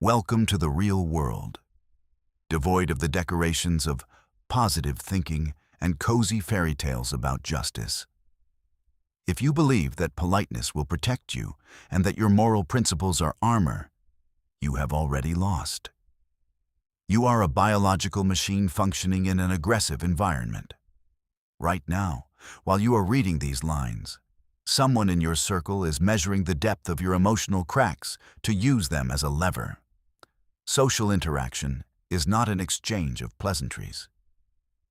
Welcome to the real world, devoid of the decorations of positive thinking and cozy fairy tales about justice. If you believe that politeness will protect you and that your moral principles are armor, you have already lost. You are a biological machine functioning in an aggressive environment. Right now, while you are reading these lines, someone in your circle is measuring the depth of your emotional cracks to use them as a lever. Social interaction is not an exchange of pleasantries.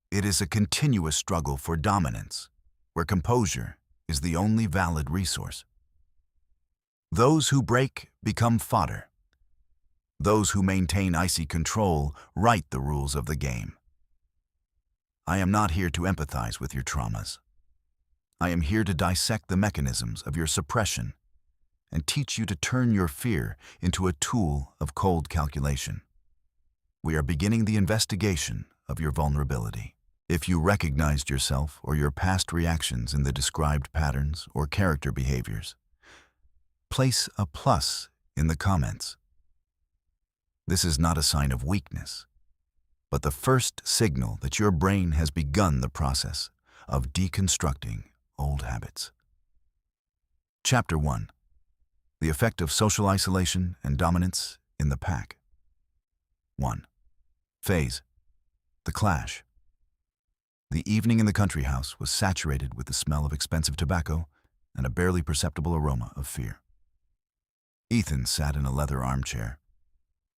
It is a continuous struggle for dominance, where composure is the only valid resource. Those who break become fodder. Those who maintain icy control write the rules of the game. I am not here to empathize with your traumas. I am here to dissect the mechanisms of your suppression and teach you to turn your fear into a tool of cold calculation. We are beginning the investigation of your vulnerability. If you recognized yourself or your past reactions in the described patterns or character behaviors, place a plus in the comments. This is not a sign of weakness, but the first signal that your brain has begun the process of deconstructing old habits. Chapter 1. The effect of social isolation and dominance in the pack. 1. Phase. The clash. The evening in the country house was saturated with the smell of expensive tobacco and a barely perceptible aroma of fear. Ethan sat in a leather armchair,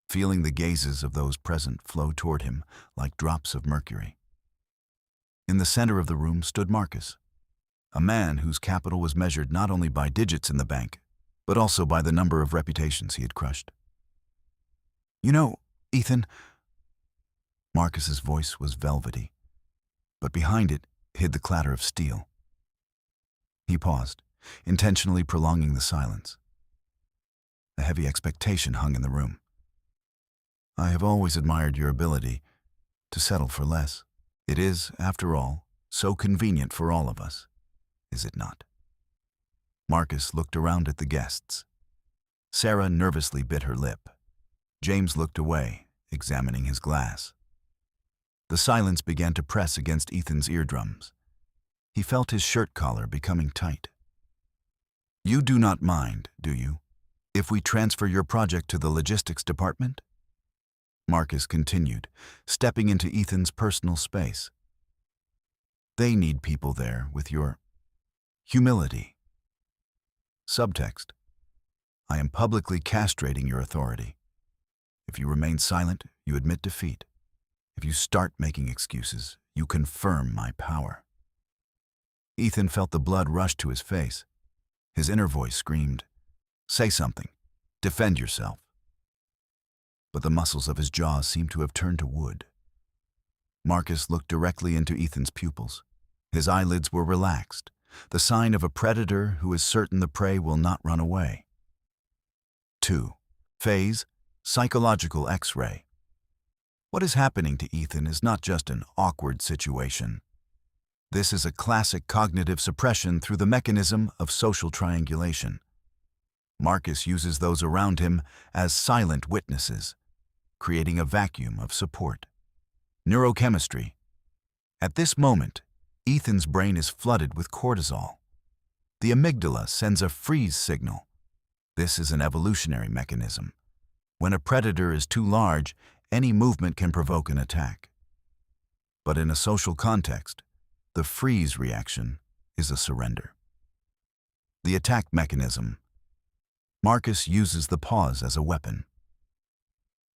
feeling the gazes of those present flow toward him like drops of mercury. In the center of the room stood Marcus, a man whose capital was measured not only by digits in the bank, but also by the number of reputations he had crushed. "You know, Ethan," Marcus's voice was velvety, but behind it hid the clatter of steel. He paused, intentionally prolonging the silence. A heavy expectation hung in the room. "I have always admired your ability to settle for less. It is, after all, so convenient for all of us, is it not?" Marcus looked around at the guests. Sarah nervously bit her lip. James looked away, examining his glass. The silence began to press against Ethan's eardrums. He felt his shirt collar becoming tight. "You do not mind, do you, if we transfer your project to the logistics department?" Marcus continued, stepping into Ethan's personal space. "They need people there with your humility." Subtext: I am publicly castrating your authority. If you remain silent, you admit defeat. If you start making excuses, you confirm my power. Ethan felt the blood rush to his face. His inner voice screamed, "Say something. Defend yourself." But the muscles of his jaw seemed to have turned to wood. Marcus looked directly into Ethan's pupils. His eyelids were relaxed, the sign of a predator who is certain the prey will not run away. 2. Phase. Psychological X-ray. What is happening to Ethan is not just an awkward situation. This is a classic cognitive suppression through the mechanism of social triangulation. Marcus uses those around him as silent witnesses, creating a vacuum of support. Neurochemistry. At this moment, Ethan's brain is flooded with cortisol. The amygdala sends a freeze signal. This is an evolutionary mechanism. When a predator is too large, any movement can provoke an attack. But in a social context, the freeze reaction is a surrender. The attack mechanism. Marcus uses the pause as a weapon.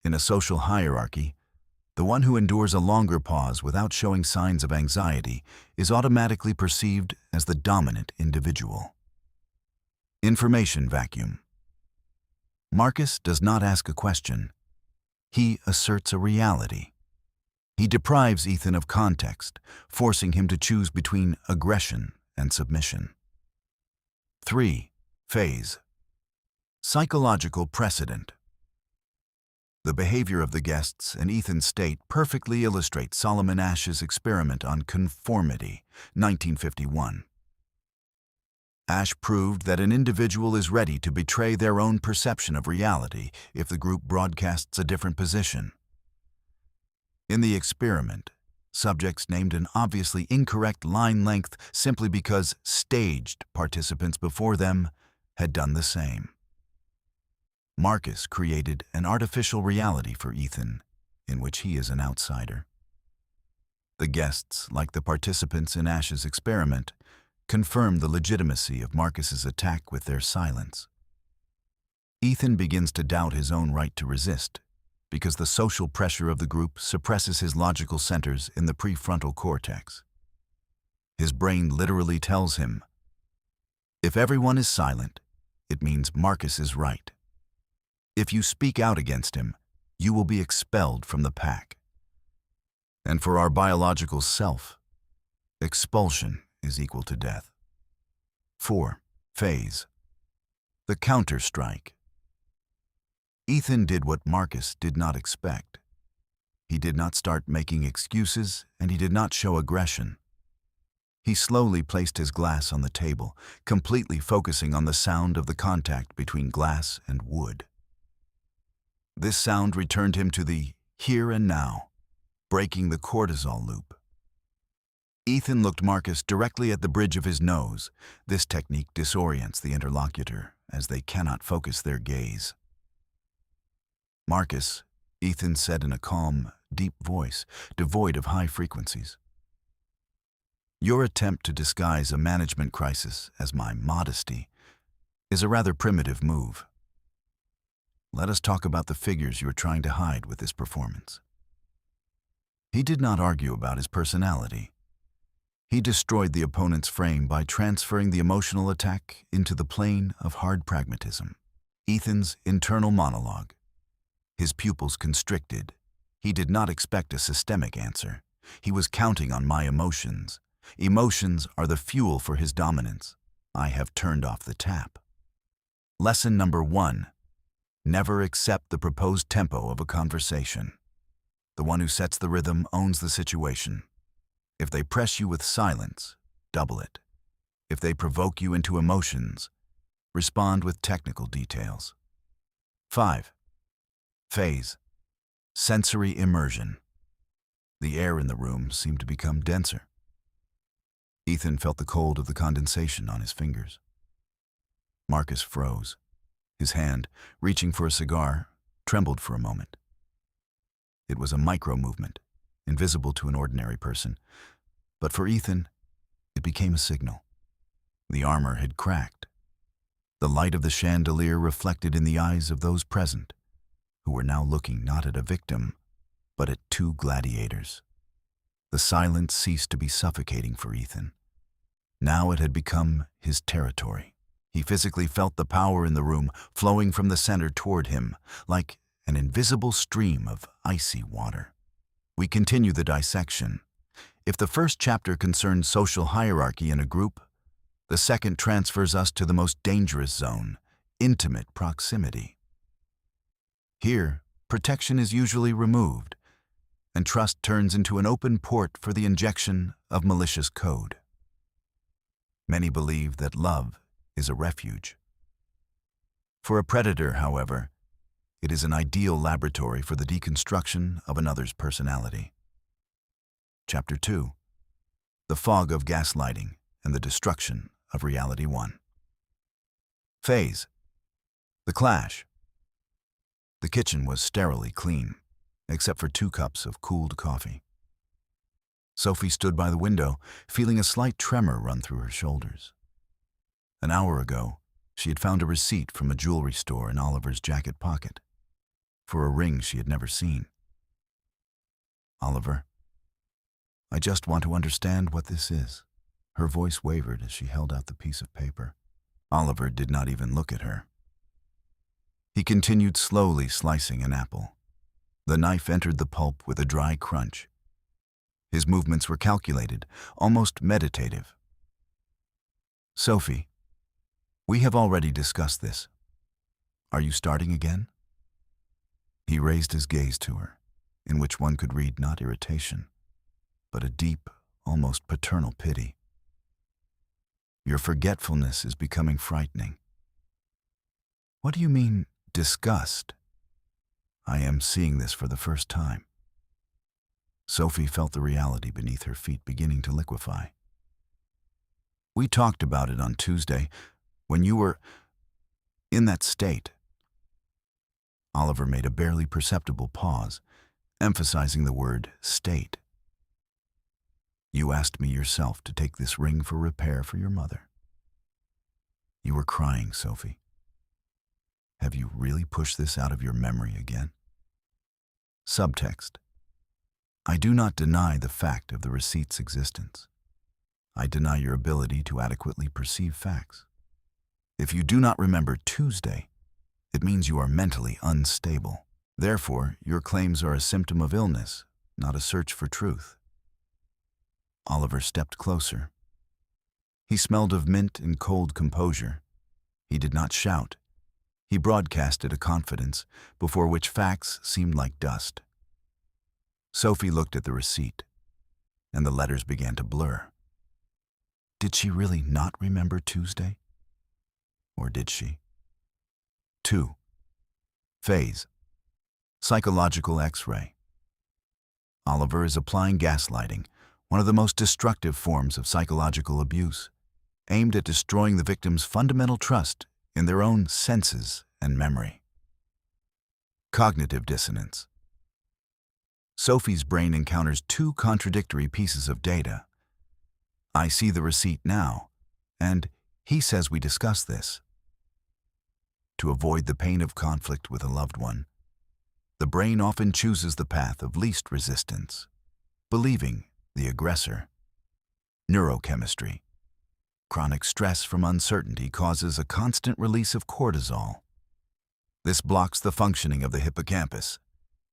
In a social hierarchy, the one who endures a longer pause without showing signs of anxiety is automatically perceived as the dominant individual. Information vacuum. Marcus does not ask a question. He asserts a reality. He deprives Ethan of context, forcing him to choose between aggression and submission. 3. Phase. Psychological precedent. The behavior of the guests and Ethan's state perfectly illustrate Solomon Asch's experiment on conformity, 1951. Ash proved that an individual is ready to betray their own perception of reality if the group broadcasts a different position. In the experiment, subjects named an obviously incorrect line length simply because staged participants before them had done the same. Marcus created an artificial reality for Ethan, in which he is an outsider. The guests, like the participants in Ash's experiment, confirmed the legitimacy of Marcus's attack with their silence. Ethan begins to doubt his own right to resist, because the social pressure of the group suppresses his logical centers in the prefrontal cortex. His brain literally tells him, if everyone is silent, it means Marcus is right. If you speak out against him, you will be expelled from the pack. And for our biological self, expulsion is equal to death. 4. Phase. The counter-strike. Ethan did what Marcus did not expect. He did not start making excuses, and he did not show aggression. He slowly placed his glass on the table, completely focusing on the sound of the contact between glass and wood. This sound returned him to the here and now, breaking the cortisol loop. Ethan looked Marcus directly at the bridge of his nose. This technique disorients the interlocutor, as they cannot focus their gaze. Marcus, Ethan said in a calm, deep voice, devoid of high frequencies. Your attempt to disguise a management crisis as my modesty is a rather primitive move. Let us talk about the figures you are trying to hide with this performance. He did not argue about his personality. He destroyed the opponent's frame by transferring the emotional attack into the plane of hard pragmatism. Ethan's internal monologue. His pupils constricted. He did not expect a systemic answer. He was counting on my emotions. Emotions are the fuel for his dominance. I have turned off the tap. Lesson number 1. Never accept the proposed tempo of a conversation. The one who sets the rhythm owns the situation. If they press you with silence, double it. If they provoke you into emotions, respond with technical details. 5. Phase. Sensory immersion. The air in the room seemed to become denser. Ethan felt the cold of the condensation on his fingers. Marcus froze. His hand, reaching for a cigar, trembled for a moment. It was a micro-movement, invisible to an ordinary person, but for Ethan, it became a signal. The armor had cracked. The light of the chandelier reflected in the eyes of those present, who were now looking not at a victim, but at 2 gladiators. The silence ceased to be suffocating for Ethan. Now it had become his territory. He physically felt the power in the room flowing from the center toward him, like an invisible stream of icy water. We continue the dissection. If the first chapter concerned social hierarchy in a group, the second transfers us to the most dangerous zone, intimate proximity. Here, protection is usually removed, and trust turns into an open port for the injection of malicious code. Many believe that love is a refuge. For a predator, however, it is an ideal laboratory for the deconstruction of another's personality. Chapter 2. The Fog of Gaslighting and the Destruction of Reality 1. Phase. The Clash. The kitchen was sterilely clean, except for 2 cups of cooled coffee. Sophie stood by the window, feeling a slight tremor run through her shoulders. An hour ago, she had found a receipt from a jewelry store in Oliver's jacket pocket for a ring she had never seen. Oliver, I just want to understand what this is. Her voice wavered as she held out the piece of paper. Oliver did not even look at her. He continued slowly slicing an apple. The knife entered the pulp with a dry crunch. His movements were calculated, almost meditative. Sophie, we have already discussed this. Are you starting again? He raised his gaze to her, in which one could read not irritation, but a deep, almost paternal pity. Your forgetfulness is becoming frightening. What do you mean, disgust? I am seeing this for the first time. Sophie felt the reality beneath her feet beginning to liquefy. We talked about it on Tuesday, when you were in that state. Oliver made a barely perceptible pause, emphasizing the word state. You asked me yourself to take this ring for repair for your mother. You were crying, Sophie. Have you really pushed this out of your memory again? Subtext. I do not deny the fact of the receipt's existence. I deny your ability to adequately perceive facts. If you do not remember Tuesday, it means you are mentally unstable. Therefore, your claims are a symptom of illness, not a search for truth. Oliver stepped closer. He smelled of mint and cold composure. He did not shout. He broadcasted a confidence before which facts seemed like dust. Sophie looked at the receipt, and the letters began to blur. Did she really not remember Tuesday? Or did she? 2. Phase. Psychological X-ray. Oliver is applying gaslighting, one of the most destructive forms of psychological abuse, aimed at destroying the victim's fundamental trust in their own senses and memory. Cognitive dissonance. Sophie's brain encounters two contradictory pieces of data. I see the receipt now, and he says we discuss this. To avoid the pain of conflict with a loved one, the brain often chooses the path of least resistance, believing the aggressor. Neurochemistry. Chronic stress from uncertainty causes a constant release of cortisol. This blocks the functioning of the hippocampus,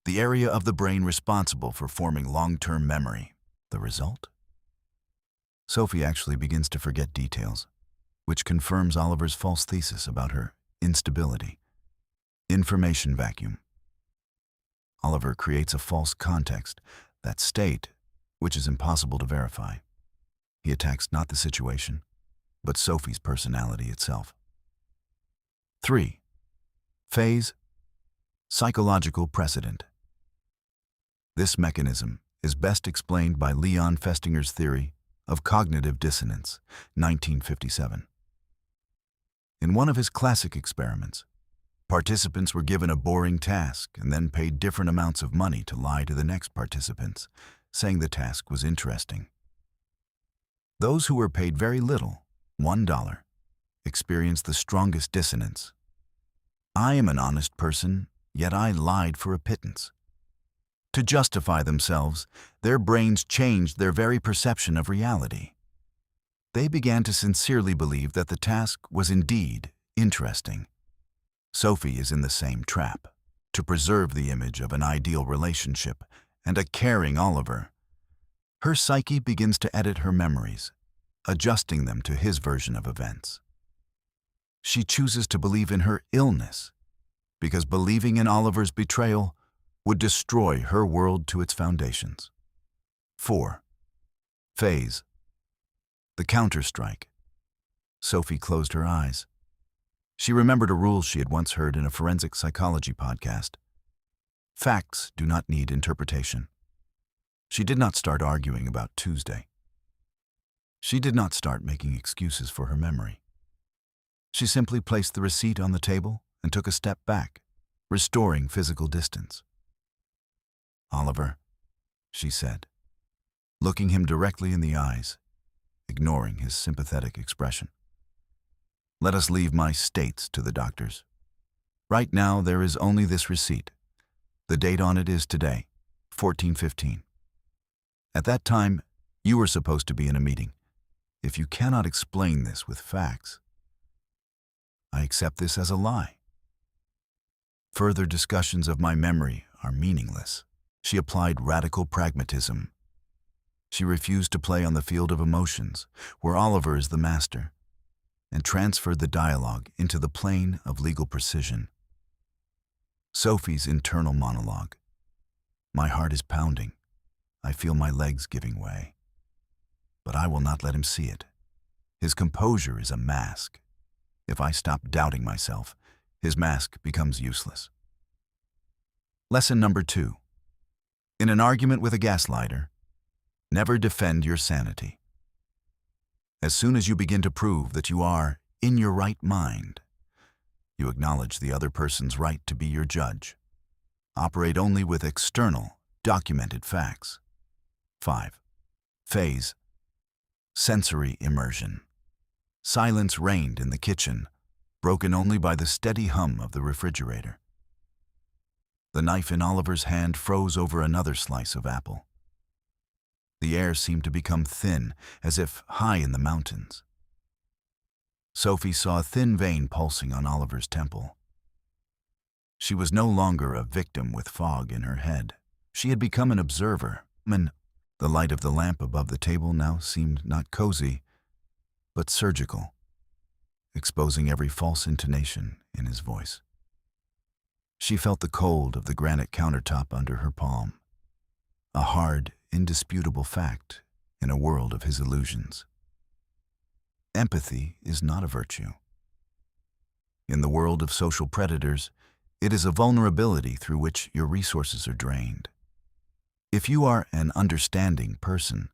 the area of the brain responsible for forming long-term memory. The result? Sophie actually begins to forget details, which confirms Oliver's false thesis about her instability. Information vacuum. Oliver creates a false context, that state, which is impossible to verify. He attacks not the situation, but Sophie's personality itself. 3. Phase. Psychological precedent. This mechanism is best explained by Leon Festinger's theory of cognitive dissonance, 1957. In one of his classic experiments, participants were given a boring task and then paid different amounts of money to lie to the next participants, saying the task was interesting. Those who were paid very little, $1, experienced the strongest dissonance. I am an honest person, yet I lied for a pittance. To justify themselves, their brains changed their very perception of reality. They began to sincerely believe that the task was indeed interesting. Sophie is in the same trap. To preserve the image of an ideal relationship and a caring Oliver, her psyche begins to edit her memories, adjusting them to his version of events. She chooses to believe in her illness, because believing in Oliver's betrayal would destroy her world to its foundations. 4. Phase. The counterstrike. Sophie closed her eyes. She remembered a rule she had once heard in a forensic psychology podcast. Facts do not need interpretation. She did not start arguing about Tuesday. She did not start making excuses for her memory. She simply placed the receipt on the table and took a step back, restoring physical distance. Oliver, she said, looking him directly in the eyes, ignoring his sympathetic expression. Let us leave my states to the doctors. Right now there is only this receipt. The date on it is today, 14/15. At that time, you were supposed to be in a meeting. If you cannot explain this with facts, I accept this as a lie. Further discussions of my memory are meaningless. She applied radical pragmatism. She refused to play on the field of emotions, where Oliver is the master, and transferred the dialogue into the plane of legal precision. Sophie's internal monologue. My heart is pounding. I feel my legs giving way. But I will not let him see it. His composure is a mask. If I stop doubting myself, his mask becomes useless. Lesson number 2. In an argument with a gaslighter, never defend your sanity. As soon as you begin to prove that you are in your right mind, you acknowledge the other person's right to be your judge. Operate only with external, documented facts. 5. Phase. Sensory immersion. Silence reigned in the kitchen, broken only by the steady hum of the refrigerator. The knife in Oliver's hand froze over another slice of apple. The air seemed to become thin, as if high in the mountains. Sophie saw a thin vein pulsing on Oliver's temple. She was no longer a victim with fog in her head. She had become an observer. The light of the lamp above the table now seemed not cozy, but surgical, exposing every false intonation in his voice. She felt the cold of the granite countertop under her palm, a hard, indisputable fact in a world of his illusions. Empathy is not a virtue. In the world of social predators, it is a vulnerability through which your resources are drained. If you are an understanding person,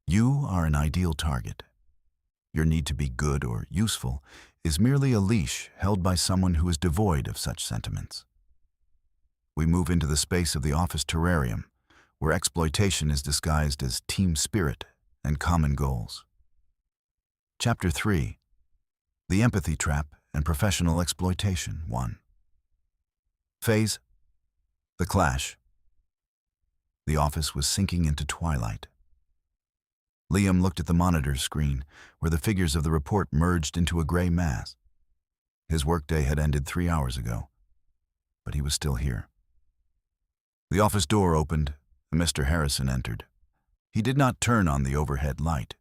you are an ideal target. Your need to be good or useful is merely a leash held by someone who is devoid of such sentiments. We move into the space of the office terrarium, where exploitation is disguised as team spirit and common goals. Chapter 3. The Empathy Trap and Professional Exploitation 1. Phase. The Clash. The office was sinking into twilight. Liam looked at the monitor screen, where the figures of the report merged into a gray mass. His workday had ended 3 hours ago, but he was still here. The office door opened, and Mr. Harrison entered. He did not turn on the overhead light,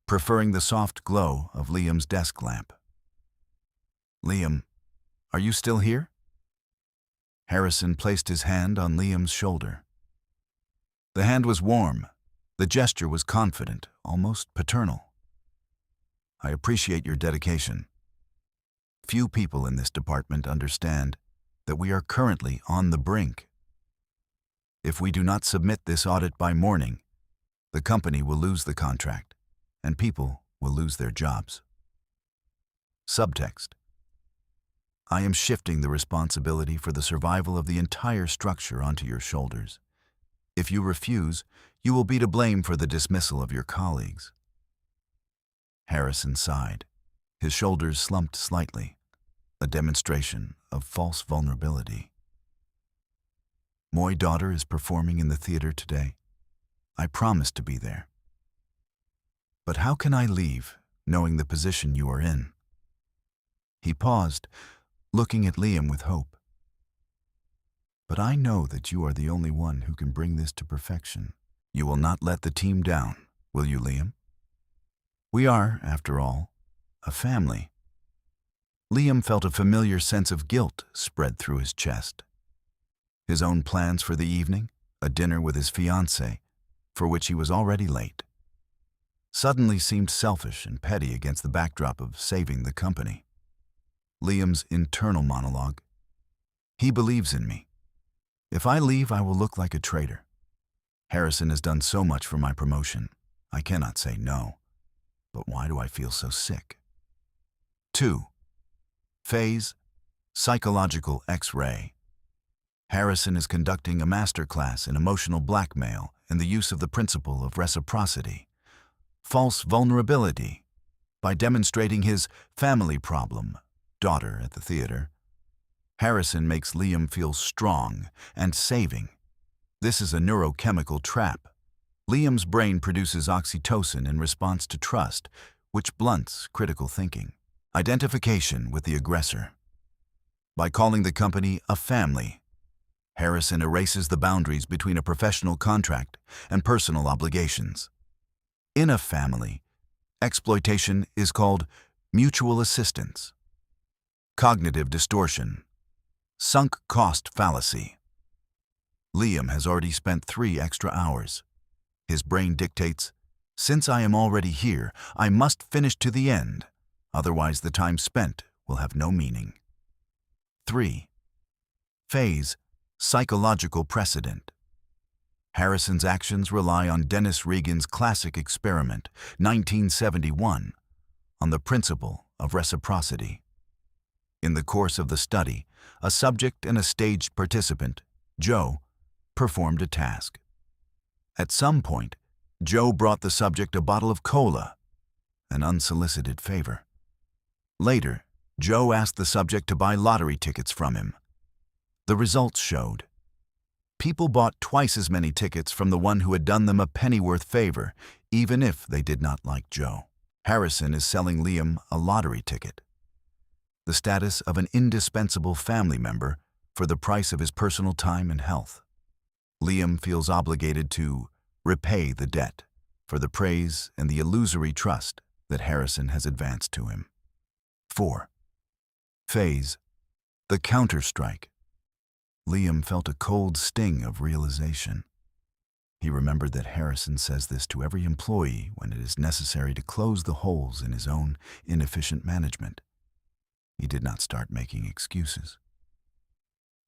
preferring the soft glow of Liam's desk lamp. "Liam, are you still here?" Harrison placed his hand on Liam's shoulder. The hand was warm. The gesture was confident, almost paternal. "I appreciate your dedication. Few people in this department understand that we are currently on the brink. If we do not submit this audit by morning, the company will lose the contract, and people will lose their jobs." Subtext. I am shifting the responsibility for the survival of the entire structure onto your shoulders. If you refuse, you will be to blame for the dismissal of your colleagues. Harrison sighed. His shoulders slumped slightly, a demonstration of false vulnerability. "My daughter is performing in the theater today. I promised to be there. But how can I leave, knowing the position you are in?" He paused, looking at Liam with hope. "But I know that you are the only one who can bring this to perfection. You will not let the team down, will you, Liam? We are, after all, a family." Liam felt a familiar sense of guilt spread through his chest. His own plans for the evening, a dinner with his fiancée, for which he was already late, suddenly seemed selfish and petty against the backdrop of saving the company. Liam's internal monologue. "He believes in me. If I leave, I will look like a traitor. Harrison has done so much for my promotion. I cannot say no. But why do I feel so sick?" 2. Phase. Psychological X-ray. Harrison is conducting a masterclass in emotional blackmail and the use of the principle of reciprocity, false vulnerability, by demonstrating his family problem, daughter at the theater. Harrison makes Liam feel strong and saving. This is a neurochemical trap. Liam's brain produces oxytocin in response to trust, which blunts critical thinking. Identification with the aggressor. By calling the company a family, Harrison erases the boundaries between a professional contract and personal obligations. In a family, exploitation is called mutual assistance. Cognitive distortion. Sunk cost fallacy. Liam has already spent 3 extra hours. His brain dictates, Since I am already here, I must finish to the end, otherwise the time spent will have no meaning. 3. Phase, psychological precedent. Harrison's actions rely on Dennis Regan's classic experiment, 1971, on the principle of reciprocity. In the course of the study, a subject and a staged participant, Joe, performed a task. At some point, Joe brought the subject a bottle of cola, an unsolicited favor. Later, Joe asked the subject to buy lottery tickets from him. The results showed people bought twice as many tickets from the one who had done them a pennyworth favor, even if they did not like Joe. Harrison is selling Liam a lottery ticket, the status of an indispensable family member for the price of his personal time and health. Liam feels obligated to repay the debt for the praise and the illusory trust that Harrison has advanced to him. 4. Phase, the counterstrike. Liam felt a cold sting of realization. He remembered that Harrison says this to every employee when it is necessary to close the holes in his own inefficient management. He did not start making excuses.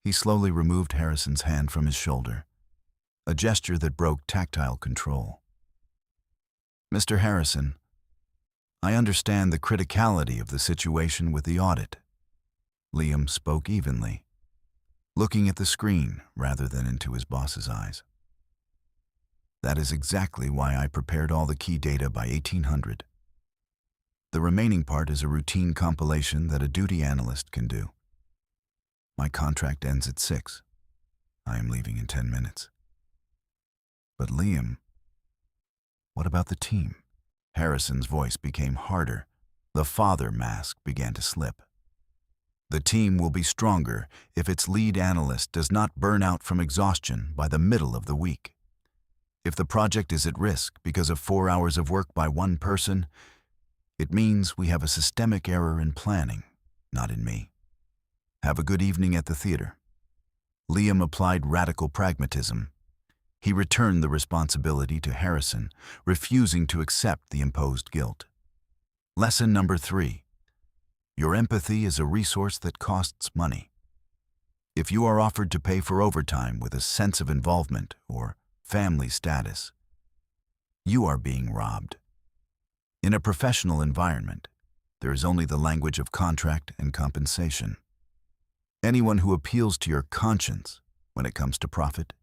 He slowly removed Harrison's hand from his shoulder, a gesture that broke tactile control. "Mr. Harrison, I understand the criticality of the situation with the audit." Liam spoke evenly, looking at the screen rather than into his boss's eyes. "That is exactly why I prepared all the key data by 1800. The remaining part is a routine compilation that a duty analyst can do. My contract ends at 6. I am leaving in 10 minutes. But Liam, what about the team?" Harrison's voice became harder. The father mask began to slip. "The team will be stronger if its lead analyst does not burn out from exhaustion by the middle of the week. If the project is at risk because of 4 hours of work by one person, it means we have a systemic error in planning, not in me. Have a good evening at the theater." Liam applied radical pragmatism. He returned the responsibility to Harrison, refusing to accept the imposed guilt. Lesson number 3. Your empathy is a resource that costs money. If you are offered to pay for overtime with a sense of involvement or family status, you are being robbed. In a professional environment, there is only the language of contract and compensation. Anyone who appeals to your conscience when it comes to profit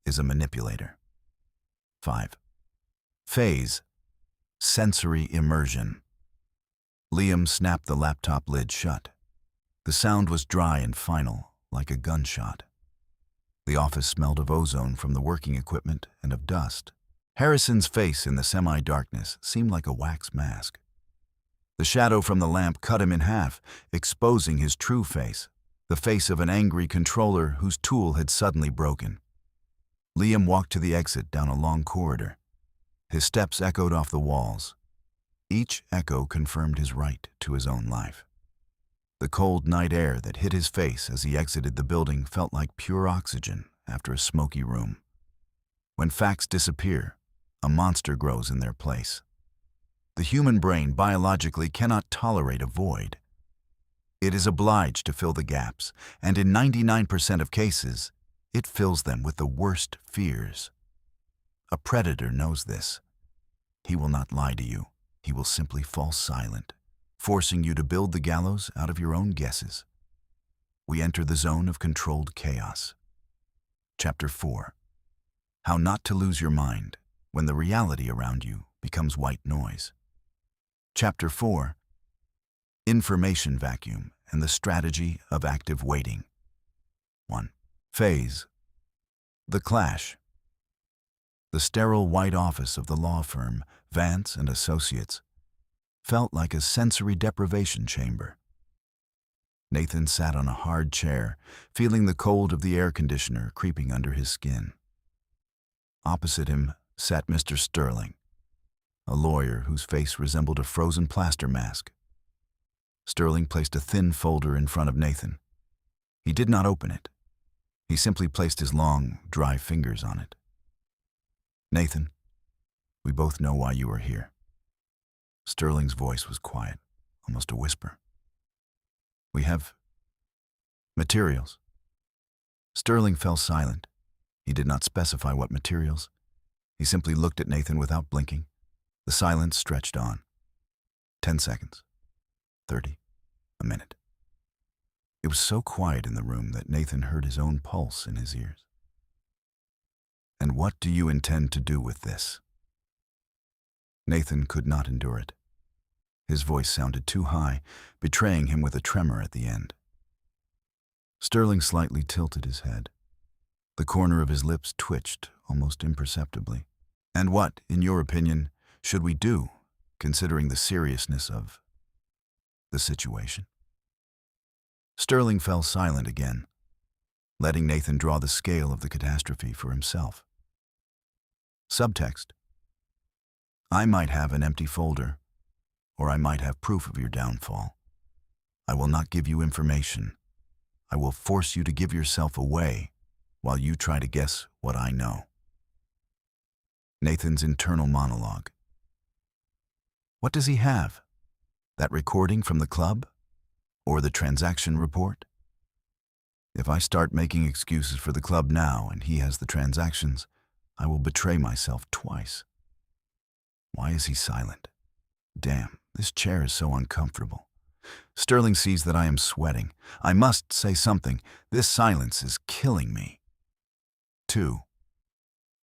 is a manipulator. 5. Phase, sensory immersion. Liam snapped the laptop lid shut. The sound was dry and final, like a gunshot. The office smelled of ozone from the working equipment and of dust. Harrison's face in the semi-darkness seemed like a wax mask. The shadow from the lamp cut him in half, exposing his true face, the face of an angry controller whose tool had suddenly broken. Liam walked to the exit down a long corridor. His steps echoed off the walls. Each echo confirmed his right to his own life. The cold night air that hit his face as he exited the building felt like pure oxygen after a smoky room. When facts disappear, a monster grows in their place. The human brain biologically cannot tolerate a void. It is obliged to fill the gaps, and in 99% of cases, it fills them with the worst fears. A predator knows this. He will not lie to you. He will simply fall silent, forcing you to build the gallows out of your own guesses. We enter the zone of controlled chaos. Chapter 4. How not to lose your mind when the reality around you becomes white noise. Chapter 4. Information vacuum and the strategy of active waiting. 1. Phase, the clash. The sterile white office of the law firm, Vance and Associates, felt like a sensory deprivation chamber. Nathan sat on a hard chair, feeling the cold of the air conditioner creeping under his skin. Opposite him sat Mr. Sterling, a lawyer whose face resembled a frozen plaster mask. Sterling placed a thin folder in front of Nathan. He did not open it. He simply placed his long, dry fingers on it. "Nathan, We both know why you are here. Sterling's voice was quiet, almost a whisper. We have materials. Sterling fell silent. He did not specify what materials. He simply looked at Nathan without blinking. The silence stretched on. 10 seconds. 30. A minute. It was so quiet in the room that Nathan heard his own pulse in his ears. And what do you intend to do with this? Nathan could not endure it. His voice sounded too high, betraying him with a tremor at the end. Sterling slightly tilted his head. The corner of his lips twitched, almost imperceptibly. And what, in your opinion, should we do, considering the seriousness of the situation? Sterling fell silent again, letting Nathan draw the scale of the catastrophe for himself. Subtext: I might have an empty folder, or I might have proof of your downfall. I will not give you information. I will force you to give yourself away while you try to guess what I know. Nathan's internal monologue. What does he have? That recording from the club? Or the transaction report? If I start making excuses for the club now and he has the transactions, I will betray myself twice. Why is he silent? Damn, this chair is so uncomfortable. Sterling sees that I am sweating. I must say something. This silence is killing me. 2.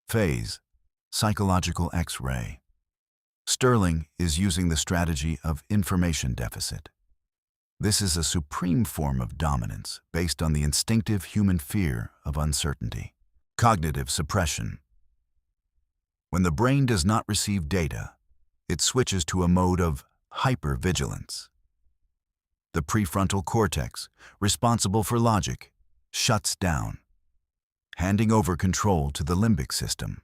Phase. Psychological X-ray. Sterling is using the strategy of information deficit. This is a supreme form of dominance based on the instinctive human fear of uncertainty. Cognitive suppression. When the brain does not receive data, it switches to a mode of hypervigilance. The prefrontal cortex, responsible for logic, shuts down, handing over control to the limbic system.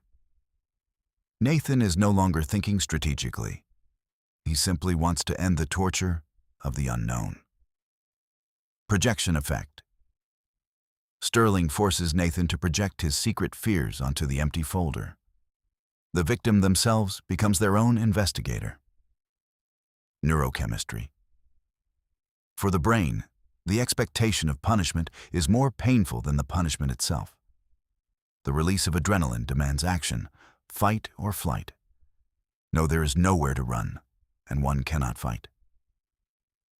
Nathan is no longer thinking strategically. He simply wants to end the torture of the unknown. Projection effect. Sterling forces Nathan to project his secret fears onto the empty folder. The victim themselves becomes their own investigator. Neurochemistry. For the brain, the expectation of punishment is more painful than the punishment itself. The release of adrenaline demands action, fight or flight. No, there is nowhere to run, and one cannot fight.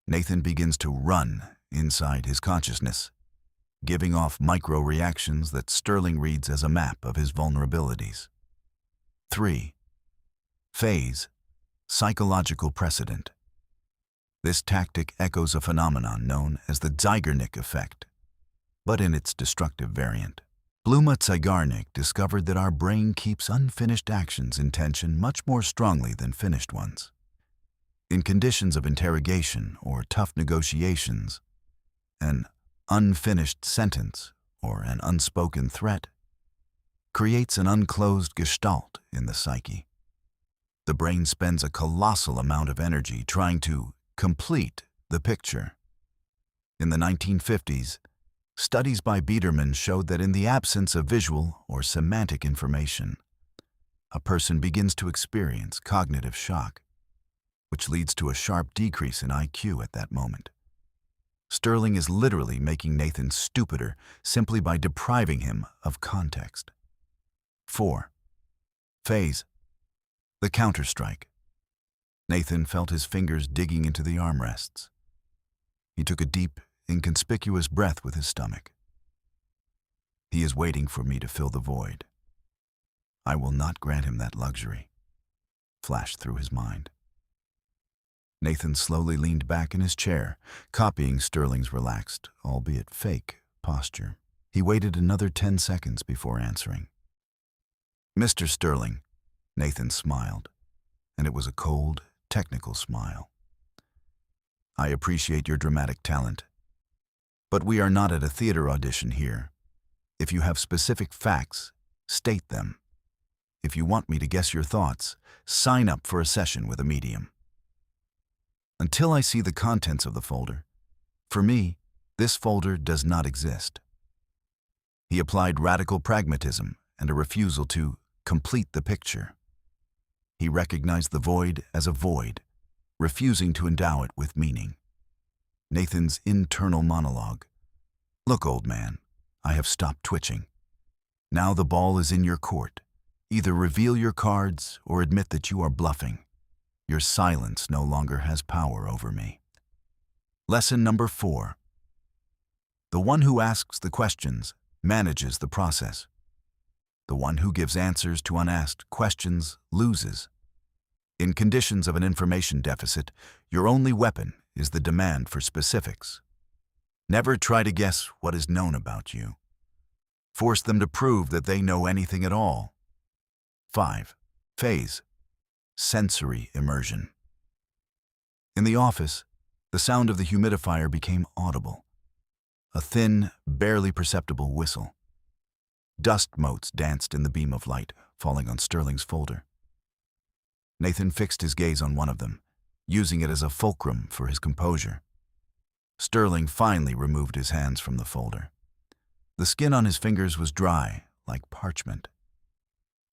Nathan begins to run inside his consciousness, giving off micro-reactions that Sterling reads as a map of his vulnerabilities. 3. Phase. Psychological precedent. This tactic echoes a phenomenon known as the Zeigarnik effect, but in its destructive variant. Bluma Zeigarnik discovered that our brain keeps unfinished actions in tension much more strongly than finished ones. In conditions of interrogation or tough negotiations, an unfinished sentence or an unspoken threat creates an unclosed gestalt in the psyche. The brain spends a colossal amount of energy trying to complete the picture. In the 1950s, studies by Biederman showed that in the absence of visual or semantic information, a person begins to experience cognitive shock, which leads to a sharp decrease in IQ at that moment. Sterling is literally making Nathan stupider simply by depriving him of context. 4. Phase. The counterstrike. Nathan felt his fingers digging into the armrests. He took a deep, inconspicuous breath with his stomach. He is waiting for me to fill the void. I will not grant him that luxury, flashed through his mind. Nathan slowly leaned back in his chair, copying Sterling's relaxed, albeit fake, posture. He waited another 10 seconds before answering. Mr. Sterling, Nathan smiled, and it was a cold, technical smile. I appreciate your dramatic talent, but we are not at a theater audition here. If you have specific facts, state them. If you want me to guess your thoughts, sign up for a session with a medium. Until I see the contents of the folder, for me, this folder does not exist. He applied radical pragmatism and a refusal to complete the picture. He recognized the void as a void, refusing to endow it with meaning. Nathan's internal monologue. Look, old man, I have stopped twitching. Now the ball is in your court. Either reveal your cards or admit that you are bluffing. Your silence no longer has power over me. Lesson number 4. The one who asks the questions manages the process. The one who gives answers to unasked questions loses. In conditions of an information deficit, your only weapon is the demand for specifics. Never try to guess what is known about you. Force them to prove that they know anything at all. 5. Phase. Sensory immersion. In the office, the sound of the humidifier became audible. A thin, barely perceptible whistle. Dust motes danced in the beam of light, falling on Sterling's folder. Nathan fixed his gaze on one of them, using it as a fulcrum for his composure. Sterling finally removed his hands from the folder. The skin on his fingers was dry, like parchment.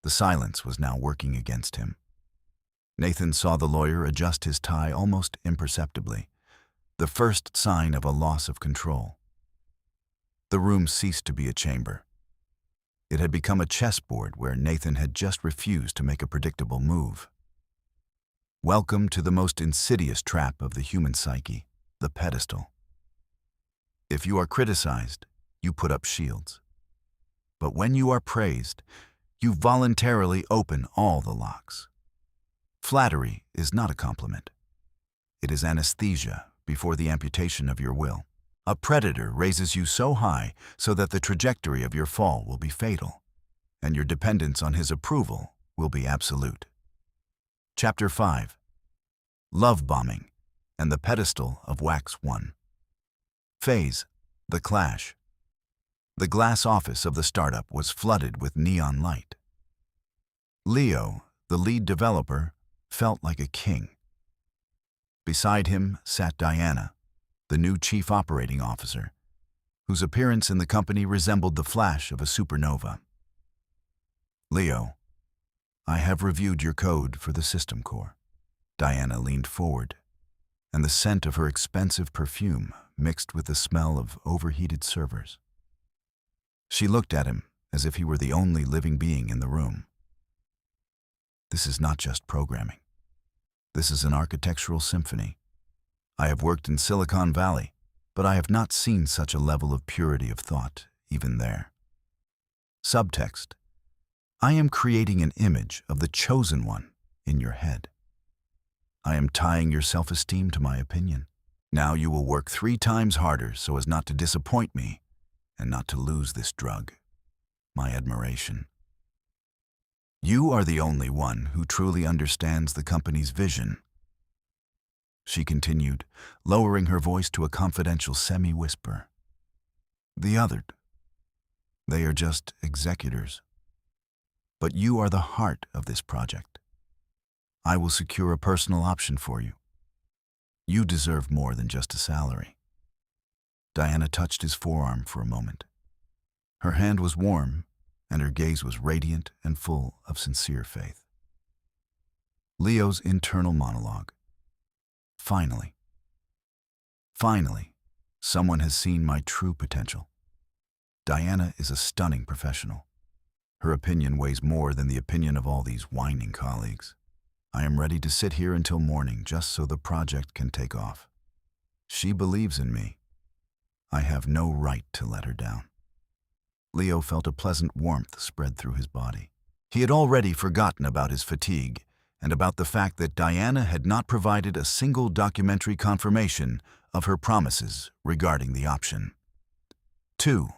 The silence was now working against him. Nathan saw the lawyer adjust his tie almost imperceptibly, the first sign of a loss of control. The room ceased to be a chamber. It had become a chessboard where Nathan had just refused to make a predictable move. Welcome to the most insidious trap of the human psyche, the pedestal. If you are criticized, you put up shields. But when you are praised, you voluntarily open all the locks. Flattery is not a compliment. It is anesthesia before the amputation of your will. A predator raises you so high so that the trajectory of your fall will be fatal, and your dependence on his approval will be absolute. Chapter 5. Love Bombing and the Pedestal of Wax 1. Phase. The Clash. The glass office of the startup was flooded with neon light. Leo, the lead developer, felt like a king. Beside him sat Diana, the new chief operating officer, whose appearance in the company resembled the flash of a supernova. Leo, I have reviewed your code for the system core. Diana leaned forward, and the scent of her expensive perfume mixed with the smell of overheated servers. She looked at him as if he were the only living being in the room. This is not just programming. This is an architectural symphony. I have worked in Silicon Valley, but I have not seen such a level of purity of thought, even there. Subtext: I am creating an image of the chosen one in your head. I am tying your self-esteem to my opinion. Now you will work 3 times harder so as not to disappoint me and not to lose this drug, my admiration. You are the only one who truly understands the company's vision. She continued, lowering her voice to a confidential semi-whisper. The others, they are just executors. But you are the heart of this project. I will secure a personal option for you. You deserve more than just a salary. Diana touched his forearm for a moment. Her hand was warm, and her gaze was radiant and full of sincere faith. Leo's internal monologue. Finally, someone has seen my true potential. Diana is a stunning professional. Her opinion weighs more than the opinion of all these whining colleagues. I am ready to sit here until morning just so the project can take off. She believes in me. I have no right to let her down. Leo felt a pleasant warmth spread through his body. He had already forgotten about his fatigue and about the fact that Diana had not provided a single documentary confirmation of her promises regarding the option. 2.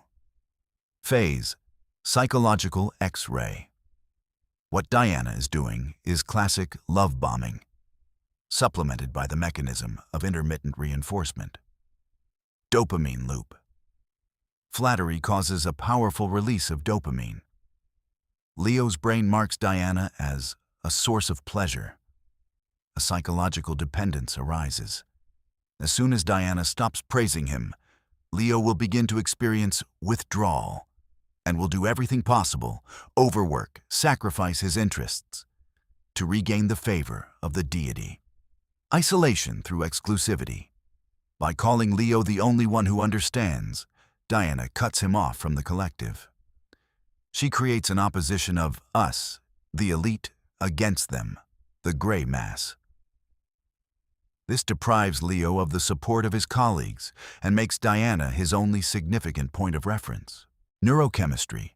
Phase. Psychological X-ray. What Diana is doing is classic love bombing, supplemented by the mechanism of intermittent reinforcement. Dopamine loop. Flattery causes a powerful release of dopamine. Leo's brain marks Diana as a source of pleasure. A psychological dependence arises. As soon as Diana stops praising him, Leo will begin to experience withdrawal and will do everything possible, overwork, sacrifice his interests. to regain the favor of the deity. Isolation through exclusivity. By calling Leo the only one who understands, Diana cuts him off from the collective. She creates an opposition of us, the elite, against them, the gray mass. This deprives Leo of the support of his colleagues and makes Diana his only significant point of reference. Neurochemistry.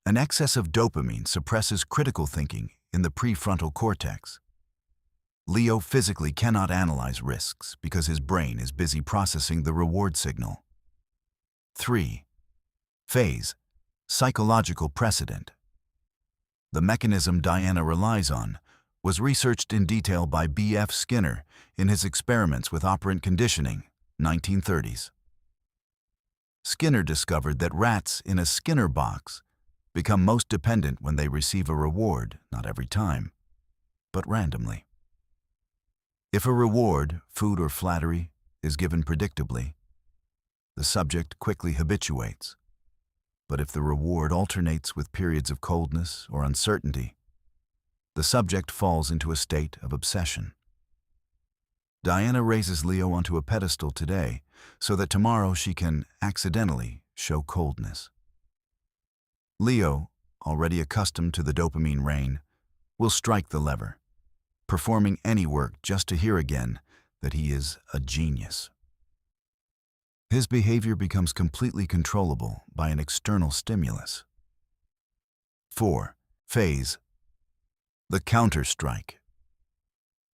An excess of dopamine suppresses critical thinking in the prefrontal cortex. Leo physically cannot analyze risks because his brain is busy processing the reward signal. 3. Phase. Psychological precedent. The mechanism Diana relies on was researched in detail by B.F. Skinner in his experiments with operant conditioning, 1930s. Skinner discovered that rats in a Skinner box become most dependent when they receive a reward, not every time, but randomly. If a reward, food or flattery, is given predictably, the subject quickly habituates. But if the reward alternates with periods of coldness or uncertainty, the subject falls into a state of obsession. Diana raises Leo onto a pedestal today so that tomorrow she can accidentally show coldness. Leo, already accustomed to the dopamine rain, will strike the lever, performing any work just to hear again that he is a genius. His behavior becomes completely controllable by an external stimulus. 4. Phase. The counter-strike.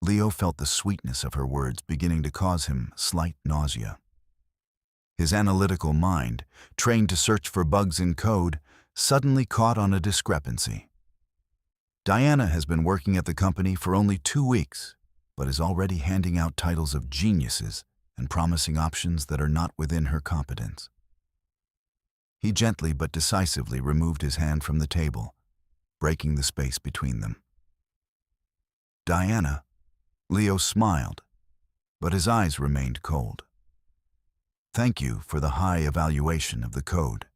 Leo felt the sweetness of her words beginning to cause him slight nausea. His analytical mind, trained to search for bugs in code, suddenly caught on a discrepancy. Diana has been working at the company for only 2 weeks, but is already handing out titles of geniuses and promising options that are not within her competence. He gently but decisively removed his hand from the table, breaking the space between them. Diana, Leo smiled, but his eyes remained cold. Thank you for the high evaluation of the code.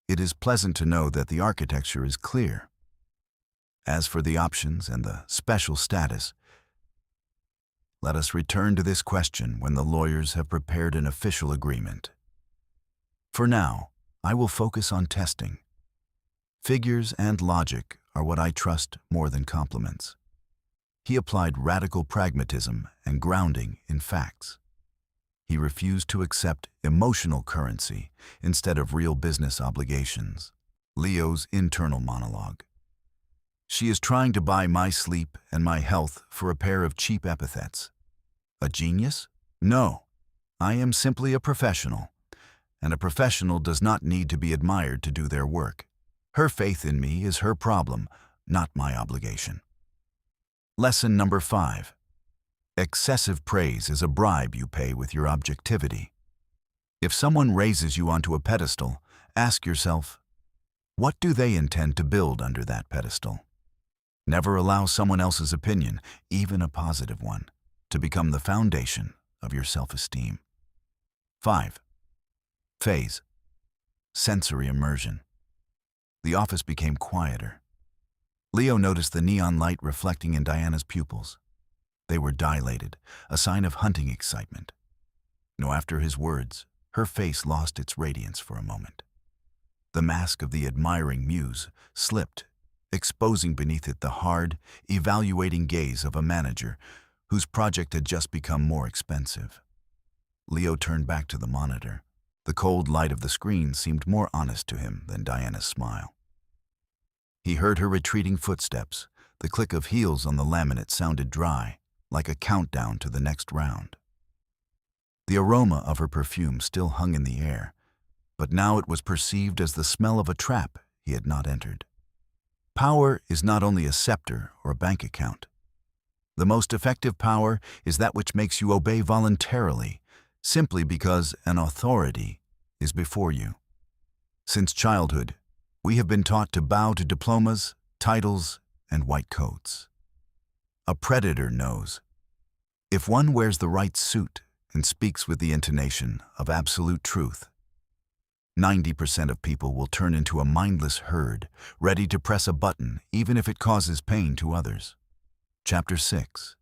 It is pleasant to know that the architecture is clear. As for the options and the special status, let us return to this question when the lawyers have prepared an official agreement. For now, I will focus on testing. Figures and logic are what I trust more than compliments. He applied radical pragmatism and grounding in facts. He refused to accept emotional currency instead of real business obligations. Leo's internal monologue. She is trying to buy my sleep and my health for a pair of cheap epithets. A genius? No. I am simply a professional, and a professional does not need to be admired to do their work. Her faith in me is her problem, not my obligation. Lesson number 5. Excessive praise is a bribe you pay with your objectivity. If someone raises you onto a pedestal, ask yourself, what do they intend to build under that pedestal? Never allow someone else's opinion, even a positive one, to become the foundation of your self-esteem. 5. Phase. Sensory immersion. The office became quieter. Leo noticed the neon light reflecting in Diana's pupils. They were dilated, a sign of hunting excitement. After his words, her face lost its radiance for a moment. The mask of the admiring muse slipped, exposing beneath it the hard, evaluating gaze of a manager whose project had just become more expensive. Leo turned back to the monitor. The cold light of the screen seemed more honest to him than Diana's smile. He heard her retreating footsteps. The click of heels on the laminate sounded dry, like a countdown to the next round. The aroma of her perfume still hung in the air, but now it was perceived as the smell of a trap he had not entered. Power is not only a scepter or a bank account. The most effective power is that which makes you obey voluntarily, simply because an authority is before you. Since childhood, we have been taught to bow to diplomas, titles, and white coats. A predator knows. If one wears the right suit and speaks with the intonation of absolute truth, 90% of people will turn into a mindless herd, ready to press a button even if it causes pain to others. Chapter 6.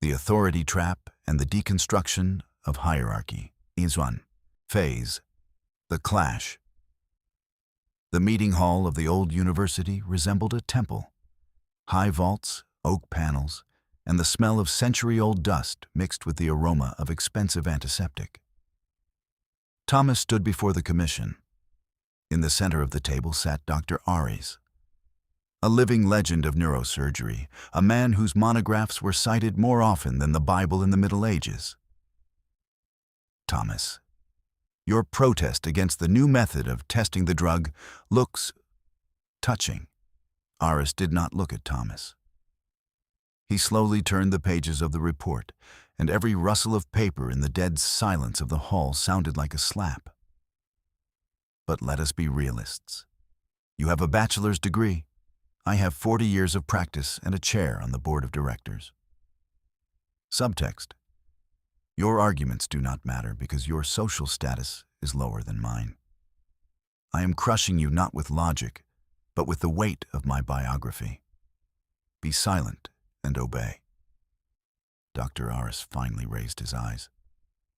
The Authority Trap and the Deconstruction of Hierarchy. Is 1. Phase. The Clash. The meeting hall of the old university resembled a temple. High vaults, oak panels, and the smell of century-old dust mixed with the aroma of expensive antiseptic. Thomas stood before the commission. In the center of the table sat Dr. Ares, a living legend of neurosurgery, a man whose monographs were cited more often than the Bible in the Middle Ages. Thomas, your protest against the new method of testing the drug looks touching. Ares did not look at Thomas. He slowly turned the pages of the report, and every rustle of paper in the dead silence of the hall sounded like a slap. But let us be realists. You have a bachelor's degree. I have 40 years of practice and a chair on the board of directors. Subtext. Your arguments do not matter because your social status is lower than mine. I am crushing you not with logic, but with the weight of my biography. Be silent and obey. Dr. Ares finally raised his eyes.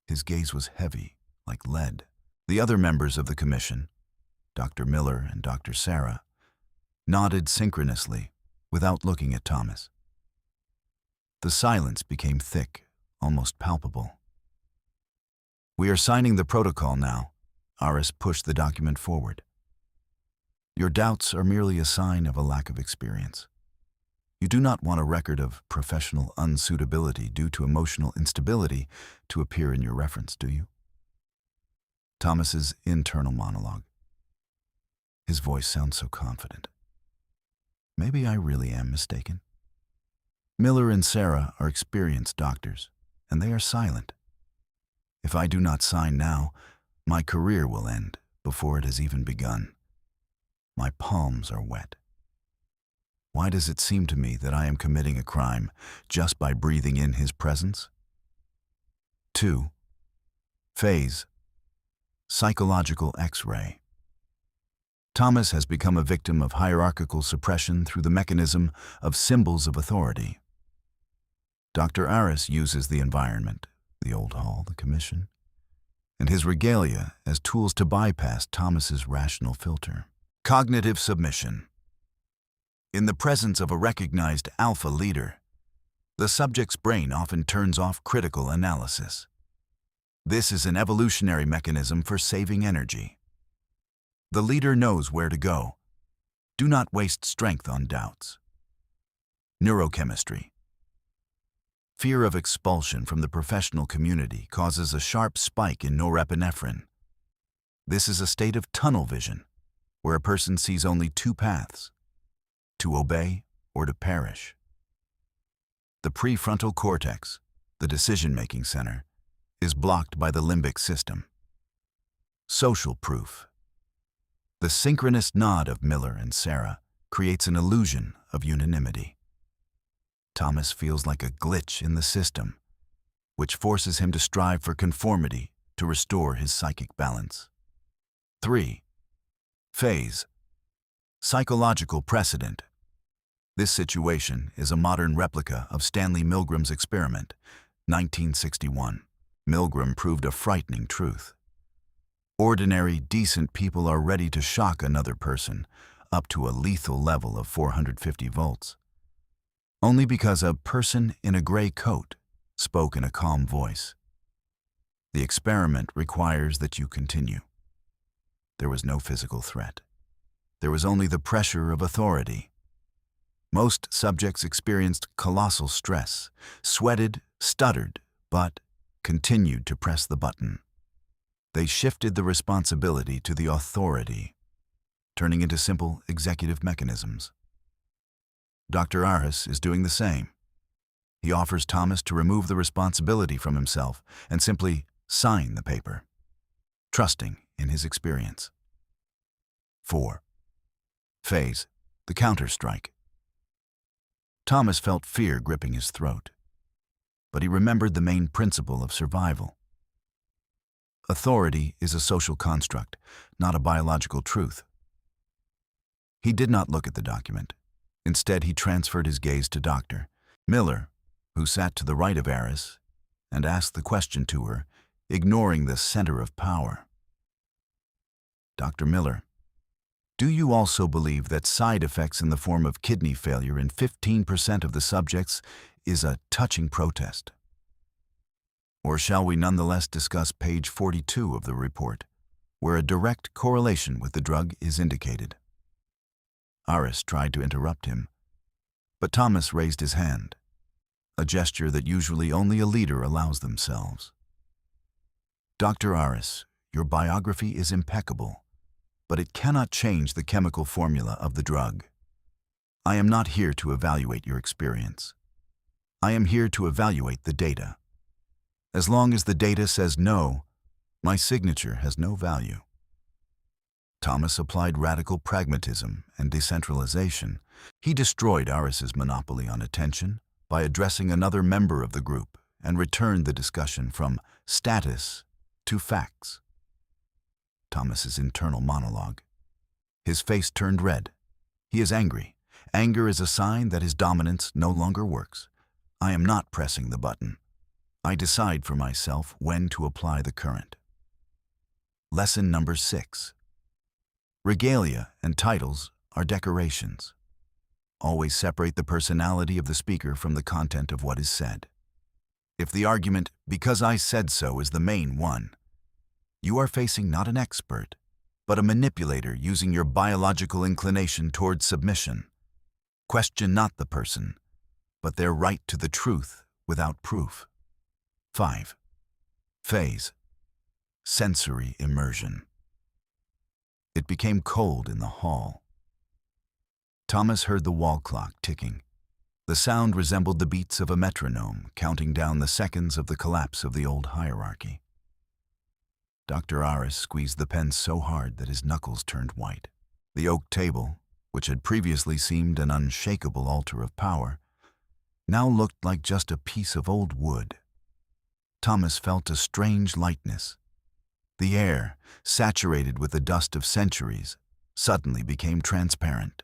His gaze was heavy, like lead. The other members of the commission, Dr. Miller and Dr. Sarah, nodded synchronously without looking at Thomas. The silence became thick, almost palpable. We are signing the protocol now. Ares pushed the document forward. Your doubts are merely a sign of a lack of experience. You do not want a record of professional unsuitability due to emotional instability to appear in your reference, do you? Thomas's internal monologue. His voice sounds so confident. Maybe I really am mistaken. Miller and Sarah are experienced doctors, and they are silent. If I do not sign now, my career will end before it has even begun. My palms are wet. Why does it seem to me that I am committing a crime just by breathing in his presence? 2. Phase. Psychological X-ray. Thomas has become a victim of hierarchical suppression through the mechanism of symbols of authority. Dr. Ares uses the environment, the old hall, the commission, and his regalia as tools to bypass Thomas's rational filter. Cognitive submission. In the presence of a recognized alpha leader, the subject's brain often turns off critical analysis. This is an evolutionary mechanism for saving energy. The leader knows where to go. Do not waste strength on doubts. Neurochemistry. Fear of expulsion from the professional community causes a sharp spike in norepinephrine. This is a state of tunnel vision, where a person sees only two paths: to obey or to perish. The prefrontal cortex, the decision-making center, is blocked by the limbic system. Social proof. The synchronous nod of Miller and Sarah creates an illusion of unanimity. Thomas feels like a glitch in the system, which forces him to strive for conformity to restore his psychic balance. 3. Phase. Psychological precedent. This situation is a modern replica of Stanley Milgram's experiment, 1961. Milgram proved a frightening truth. Ordinary, decent people are ready to shock another person up to a lethal level of 450 volts, only because a person in a gray coat spoke in a calm voice. The experiment requires that you continue. There was no physical threat. There was only the pressure of authority. Most subjects experienced colossal stress, sweated, stuttered, but continued to press the button. They shifted the responsibility to the authority, turning into simple executive mechanisms. Dr. Ares is doing the same. He offers Thomas to remove the responsibility from himself and simply sign the paper, trusting in his experience. 4. Phase. The counter-strike. Thomas felt fear gripping his throat, but he remembered the main principle of survival. Authority is a social construct, not a biological truth. He did not look at the document. Instead, he transferred his gaze to Dr. Miller, who sat to the right of Aris, and asked the question to her, ignoring the center of power. Dr. Miller, do you also believe that side effects in the form of kidney failure in 15% of the subjects is a touching protest? Or shall we nonetheless discuss page 42 of the report, where a direct correlation with the drug is indicated? Aris tried to interrupt him, but Thomas raised his hand, a gesture that usually only a leader allows themselves. Dr. Aris, your biography is impeccable, but it cannot change the chemical formula of the drug. I am not here to evaluate your experience. I am here to evaluate the data. As long as the data says no, my signature has no value. Thomas applied radical pragmatism and decentralization. He destroyed Aris's monopoly on attention by addressing another member of the group and returned the discussion from status to facts. Thomas's internal monologue. His face turned red. He is angry. Anger is a sign that his dominance no longer works. I am not pressing the button. I decide for myself when to apply the current. Lesson number 6. Regalia and titles are decorations. Always separate the personality of the speaker from the content of what is said. If the argument, "because I said so," is the main one, you are facing not an expert, but a manipulator using your biological inclination towards submission. Question not the person, but their right to the truth without proof. 5. Phase. Sensory immersion. It became cold in the hall. Thomas heard the wall clock ticking. The sound resembled the beats of a metronome, counting down the seconds of the collapse of the old hierarchy. Dr. Aris squeezed the pen so hard that his knuckles turned white. The oak table, which had previously seemed an unshakable altar of power, now looked like just a piece of old wood. Thomas felt a strange lightness. The air, saturated with the dust of centuries, suddenly became transparent.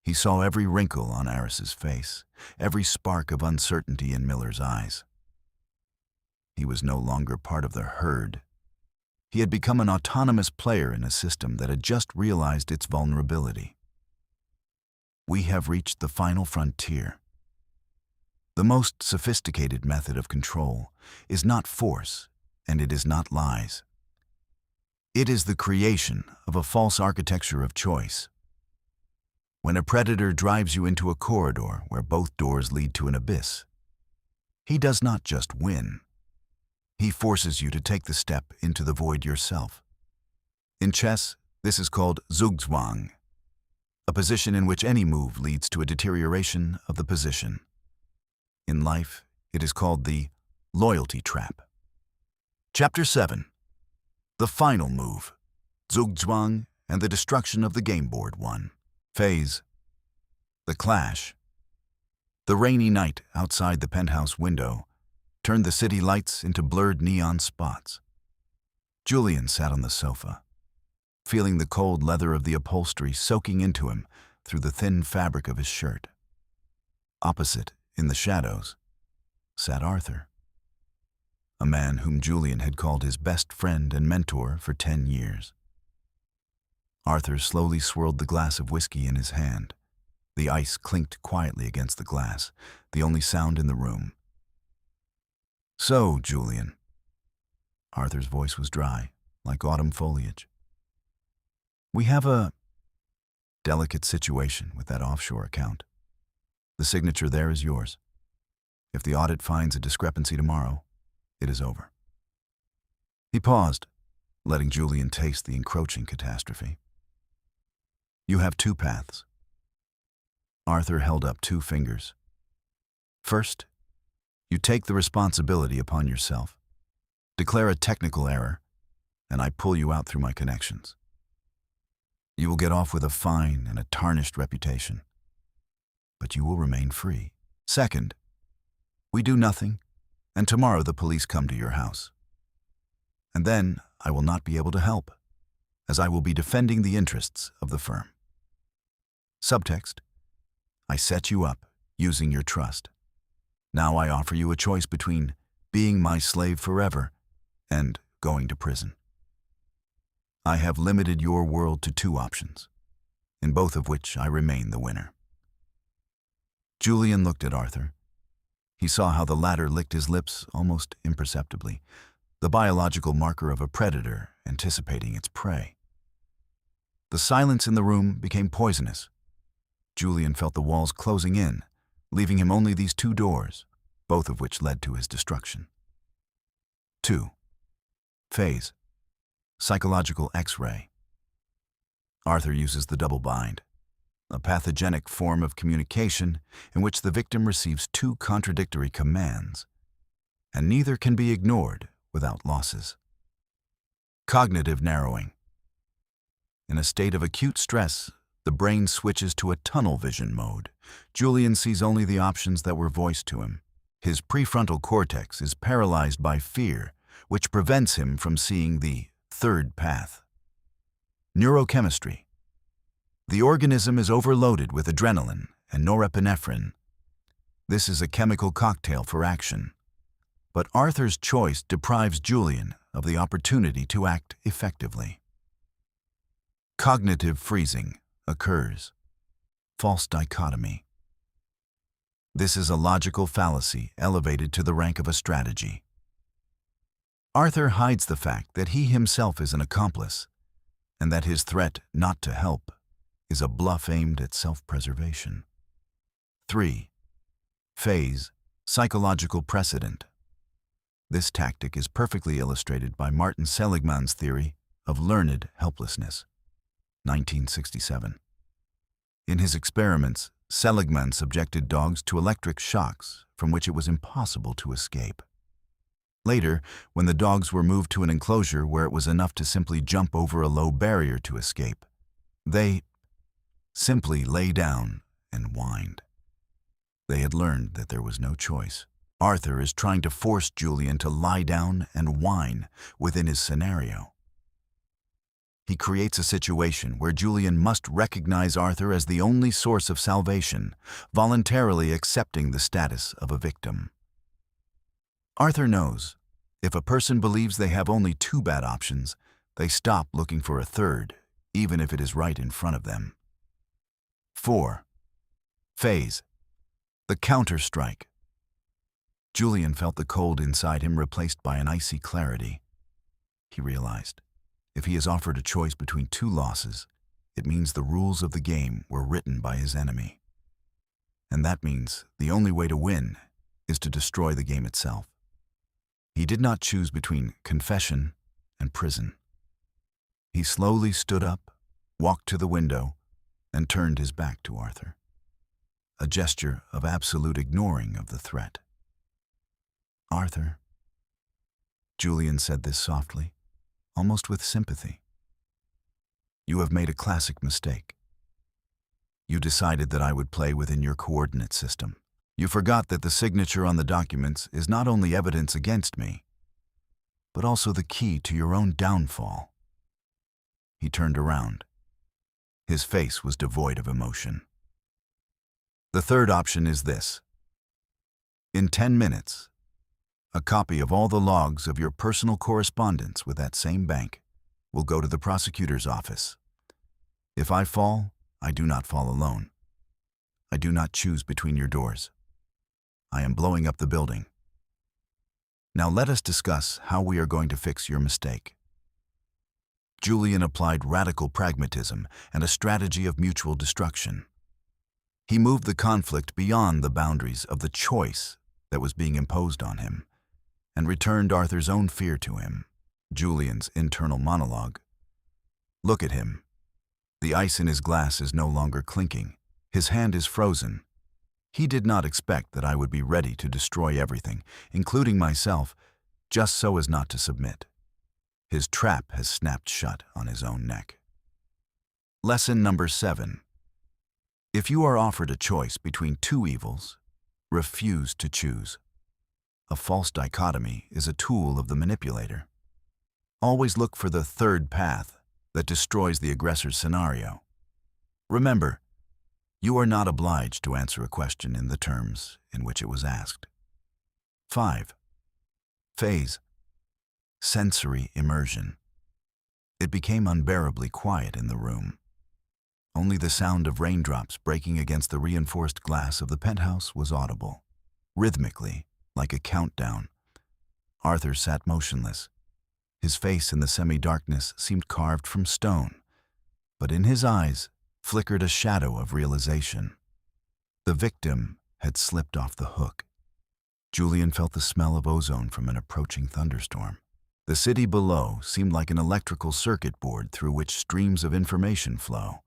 He saw every wrinkle on Aris's face, every spark of uncertainty in Miller's eyes. He was no longer part of the herd. He had become an autonomous player in a system that had just realized its vulnerability. We have reached the final frontier. The most sophisticated method of control is not force, and it is not lies. It is the creation of a false architecture of choice. When a predator drives you into a corridor where both doors lead to an abyss, he does not just win. He forces you to take the step into the void yourself. In chess, this is called zugzwang, a position in which any move leads to a deterioration of the position. In life, it is called the loyalty trap. Chapter 7. The final move, zugzwang and the destruction of the game board 1. Phase. The clash. The rainy night outside the penthouse window turned the city lights into blurred neon spots. Julian sat on the sofa, feeling the cold leather of the upholstery soaking into him through the thin fabric of his shirt. Opposite, in the shadows, sat Arthur, a man whom Julian had called his best friend and mentor for 10 years. Arthur slowly swirled the glass of whiskey in his hand. The ice clinked quietly against the glass, the only sound in the room. "So, Julian." Arthur's voice was dry, like autumn foliage. "We have a delicate situation with that offshore account. The signature there is yours. If the audit finds a discrepancy tomorrow, it is over." He paused, letting Julian taste the encroaching catastrophe. "You have 2 paths." Arthur held up 2 fingers. "First, you take the responsibility upon yourself. Declare a technical error, and I pull you out through my connections. You will get off with a fine and a tarnished reputation, but you will remain free. Second, we do nothing, and tomorrow the police come to your house. and then I will not be able to help, as I will be defending the interests of the firm. Subtext: I set you up, using your trust. Now I offer you a choice between being my slave forever and going to prison. I have limited your world to two options, in both of which I remain the winner. Julian looked at Arthur. He saw how the latter licked his lips almost imperceptibly, the biological marker of a predator anticipating its prey. The silence in the room became poisonous. Julian felt the walls closing in, leaving him only these two doors, both of which led to his destruction. 2. Phase. Psychological X-ray. Arthur uses the double bind, a pathogenic form of communication in which the victim receives two contradictory commands, and neither can be ignored without losses. Cognitive narrowing. In a state of acute stress, the brain switches to a tunnel vision mode. Julian sees only the options that were voiced to him. His prefrontal cortex is paralyzed by fear, which prevents him from seeing the third path. Neurochemistry. The organism is overloaded with adrenaline and norepinephrine. This is a chemical cocktail for action. But Arthur's choice deprives Julian of the opportunity to act effectively. Cognitive freezing occurs. False dichotomy. This is a logical fallacy elevated to the rank of a strategy. Arthur hides the fact that he himself is an accomplice, and that his threat not to help is a bluff aimed at self-preservation. 3. Phase. Psychological precedent. This tactic is perfectly illustrated by Martin Seligman's theory of learned helplessness, 1967. In his experiments, Seligman subjected dogs to electric shocks from which it was impossible to escape. Later, when the dogs were moved to an enclosure where it was enough to simply jump over a low barrier to escape, they simply lay down and whined. They had learned that there was no choice. Arthur is trying to force Julian to lie down and whine within his scenario. He creates a situation where Julian must recognize Arthur as the only source of salvation, voluntarily accepting the status of a victim. Arthur knows, if a person believes they have only two bad options, they stop looking for a third, even if it is right in front of them. 4. Phase. The counter-strike. Julian felt the cold inside him replaced by an icy clarity. He realized, if he is offered a choice between two losses, it means the rules of the game were written by his enemy. And that means the only way to win is to destroy the game itself. He did not choose between confession and prison. He slowly stood up, walked to the window, and turned his back to Arthur, a gesture of absolute ignoring of the threat. "Arthur," Julian said this softly, almost with sympathy. "You have made a classic mistake. You decided that I would play within your coordinate system. You forgot that the signature on the documents is not only evidence against me, but also the key to your own downfall." He turned around. His face was devoid of emotion. "The third option is this. In 10 minutes, a copy of all the logs of your personal correspondence with that same bank will go to the prosecutor's office. If I fall, I do not fall alone. I do not choose between your doors. I am blowing up the building. Now let us discuss how we are going to fix your mistake." Julian applied radical pragmatism and a strategy of mutual destruction. He moved the conflict beyond the boundaries of the choice that was being imposed on him, and returned Arthur's own fear to him. Julian's internal monologue. "Look at him. The ice in his glass is no longer clinking. His hand is frozen. He did not expect that I would be ready to destroy everything, including myself, just so as not to submit. His trap has snapped shut on his own neck." Lesson number 7. If you are offered a choice between two evils, refuse to choose. A false dichotomy is a tool of the manipulator. Always look for the third path that destroys the aggressor's scenario. Remember, you are not obliged to answer a question in the terms in which it was asked. 5. Phase. Sensory immersion. It became unbearably quiet in the room. Only the sound of raindrops breaking against the reinforced glass of the penthouse was audible. Rhythmically, like a countdown, Arthur sat motionless. His face in the semi-darkness seemed carved from stone, but in his eyes flickered a shadow of realization. The victim had slipped off the hook. Julian felt the smell of ozone from an approaching thunderstorm. The city below seemed like an electrical circuit board through which streams of information flow.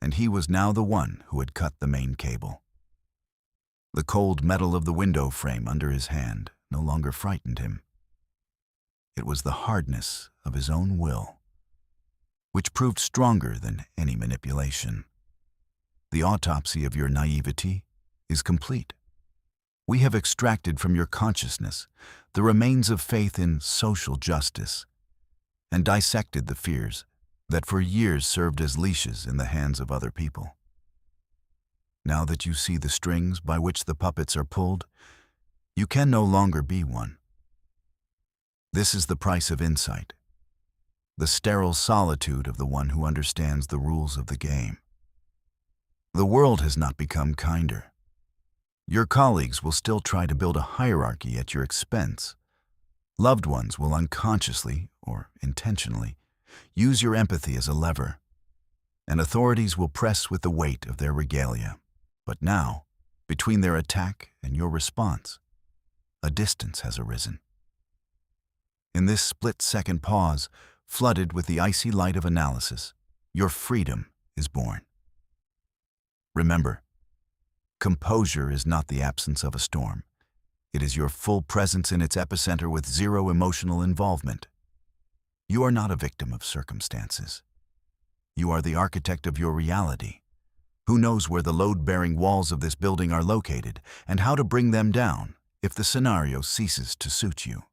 And he was now the one who had cut the main cable. The cold metal of the window frame under his hand no longer frightened him. It was the hardness of his own will, which proved stronger than any manipulation. The autopsy of your naivety is complete. We have extracted from your consciousness the remains of faith in social justice and dissected the fears that for years served as leashes in the hands of other people. Now that you see the strings by which the puppets are pulled, you can no longer be one. This is the price of insight, the sterile solitude of the one who understands the rules of the game. The world has not become kinder. Your colleagues will still try to build a hierarchy at your expense. Loved ones will unconsciously, or intentionally, use your empathy as a lever, and authorities will press with the weight of their regalia. But now, between their attack and your response, a distance has arisen. In this split-second pause, flooded with the icy light of analysis, your freedom is born. Remember, composure is not the absence of a storm. It is your full presence in its epicenter with zero emotional involvement. You are not a victim of circumstances. You are the architect of your reality. Who knows where the load-bearing walls of this building are located and how to bring them down if the scenario ceases to suit you?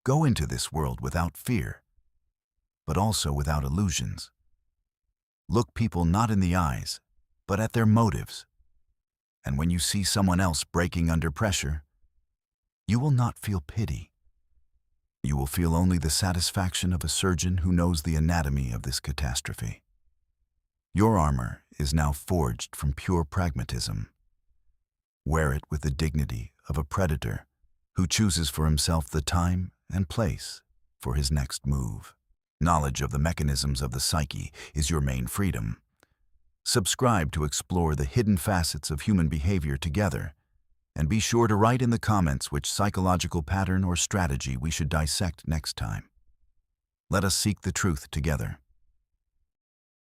Go into this world without fear, but also without illusions. Look people not in the eyes, but at their motives. And when you see someone else breaking under pressure, you will not feel pity. You will feel only the satisfaction of a surgeon who knows the anatomy of this catastrophe. Your armor is now forged from pure pragmatism. Wear it with the dignity of a predator who chooses for himself the time and place for his next move. Knowledge of the mechanisms of the psyche is your main freedom. Subscribe to explore the hidden facets of human behavior together, and be sure to write in the comments which psychological pattern or strategy we should dissect next time. Let us seek the truth together.